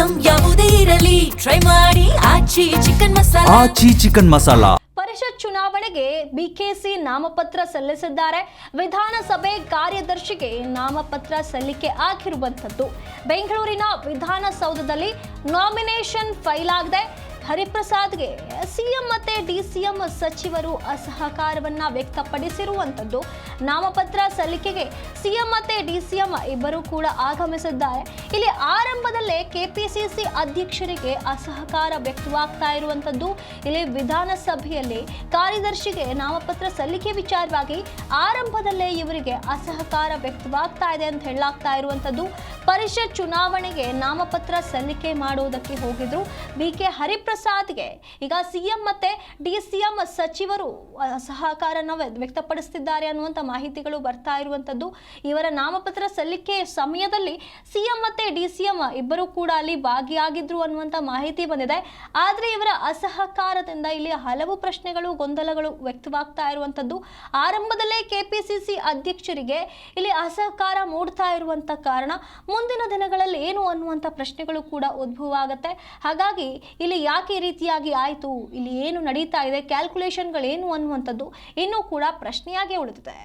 Item ಯಾವುದೇ ಇರಲಿ try ಮಾಡಿ ಆಚಿ ಚಿಕನ್ ಮಸಾಲಾ. ಪರಿಷತ್ ಚುನಾವಣೆಗೆ ಬಿಕೆಸಿ ನಾಮಪತ್ರ ಸಲ್ಲಿಸಿದ್ದಾರೆ. ವಿಧಾನಸಭೆ ಕಾರ್ಯದರ್ಶಿಗೆ ನಾಮಪತ್ರ ಸಲ್ಲಿಕೆ ಆಗಿರುವಂಥದ್ದು. ಬೆಂಗಳೂರಿನ ವಿಧಾನಸೌಧದಲ್ಲಿ ನಾಮಿನೇಷನ್ ಫೈಲ್ ಆಗಿದೆ. ಹರಿಪ್ರಸಾದ್ಗೆ ಸಿಎಂ ಮತ್ತೆ ಡಿಸಿಎಂ ಸಚಿವರು ಅಸಹಕಾರವನ್ನ ವ್ಯಕ್ತಪಡಿಸಿರುವಂಥದ್ದು. ನಾಮಪತ್ರ ಸಲ್ಲಿಕೆಗೆ ಸಿಎಂ ಮತ್ತೆ ಡಿಸಿಎಂ ಇಬ್ಬರು ಕೂಡ ಆಗಮಿಸಿದ್ದಾರೆ. ಇಲ್ಲಿ ಆರಂಭದಲ್ಲೇ ಕೆಪಿಸಿಸಿ ಅಧ್ಯಕ್ಷರಿಗೆ ಅಸಹಕಾರ ವ್ಯಕ್ತವಾಗ್ತಾ ಇರುವಂಥದ್ದು. ಇಲ್ಲಿ ವಿಧಾನಸಭೆಯಲ್ಲಿ ಕಾರ್ಯದರ್ಶಿಗೆ ನಾಮಪತ್ರ ಸಲ್ಲಿಕೆ ವಿಚಾರವಾಗಿ ಆರಂಭದಲ್ಲೇ ಇವರಿಗೆ ಅಸಹಕಾರ ವ್ಯಕ್ತವಾಗ್ತಾ ಇದೆ ಅಂತ ಹೇಳಲಾಗ್ತಾ ಇರುವಂಥದ್ದು. ಪರಿಷತ್ ಚುನಾವಣೆಗೆ ನಾಮಪತ್ರ ಸಲ್ಲಿಕೆ ಮಾಡುವುದಕ್ಕೆ ಹೋಗಿದ್ರು ಬಿಕೆ ಹರಿಪ್ರಸಾದ್ಗೆ ಈಗ ಸಿಎಂ ಮತ್ತೆ ಡಿಸಿಎಂ ಸಚಿವರು ಅಸಹಕಾರನ ವ್ಯಕ್ತಪಡಿಸುತ್ತಿದ್ದಾರೆ ಅನ್ನುವಂಥ ಮಾಹಿತಿಗಳು ಬರ್ತಾ ಇರುವಂಥದ್ದು. ಇವರ ನಾಮಪತ್ರ ಸಲ್ಲಿಕೆ ಸಮಯದಲ್ಲಿ ಸಿಎಂ ಮತ್ತೆ ಡಿಸಿಎಂ ಇಬ್ಬರು ಕೂಡ ಅಲ್ಲಿ ಭಾಗಿಯಾಗಿದ್ರು ಅನ್ನುವಂಥ ಮಾಹಿತಿ ಬಂದಿದೆ. ಆದರೆ ಇವರ ಅಸಹಕಾರದಿಂದ ಇಲ್ಲಿ ಹಲವು ಪ್ರಶ್ನೆಗಳು ಗೊಂದಲಗಳು ವ್ಯಕ್ತವಾಗ್ತಾ ಇರುವಂಥದ್ದು. ಆರಂಭದಲ್ಲೇ ಕೆಪಿಸಿಸಿ ಅಧ್ಯಕ್ಷರಿಗೆ ಇಲ್ಲಿ ಅಸಹಕಾರ ಮೂಡ್ತಾ ಇರುವಂಥ ಕಾರಣ ಮುಂದಿನ ದಿನಗಳಲ್ಲಿ ಏನು ಅನ್ನುವಂಥ ಪ್ರಶ್ನೆಗಳು ಕೂಡ ಉದ್ಭವ ಆಗುತ್ತೆ. ಹಾಗಾಗಿ ಇಲ್ಲಿ ಯಾಕೆ ಈ ರೀತಿಯಾಗಿ ಆಯಿತು, ಇಲ್ಲಿ ಏನು ನಡೀತಾ ಇದೆ, ಕ್ಯಾಲ್ಕುಲೇಷನ್ಗಳೇನು ಅನ್ನುವಂಥದ್ದು ಇನ್ನೂ ಕೂಡ ಪ್ರಶ್ನೆಯಾಗಿ ಉಳಿದಿದೆ.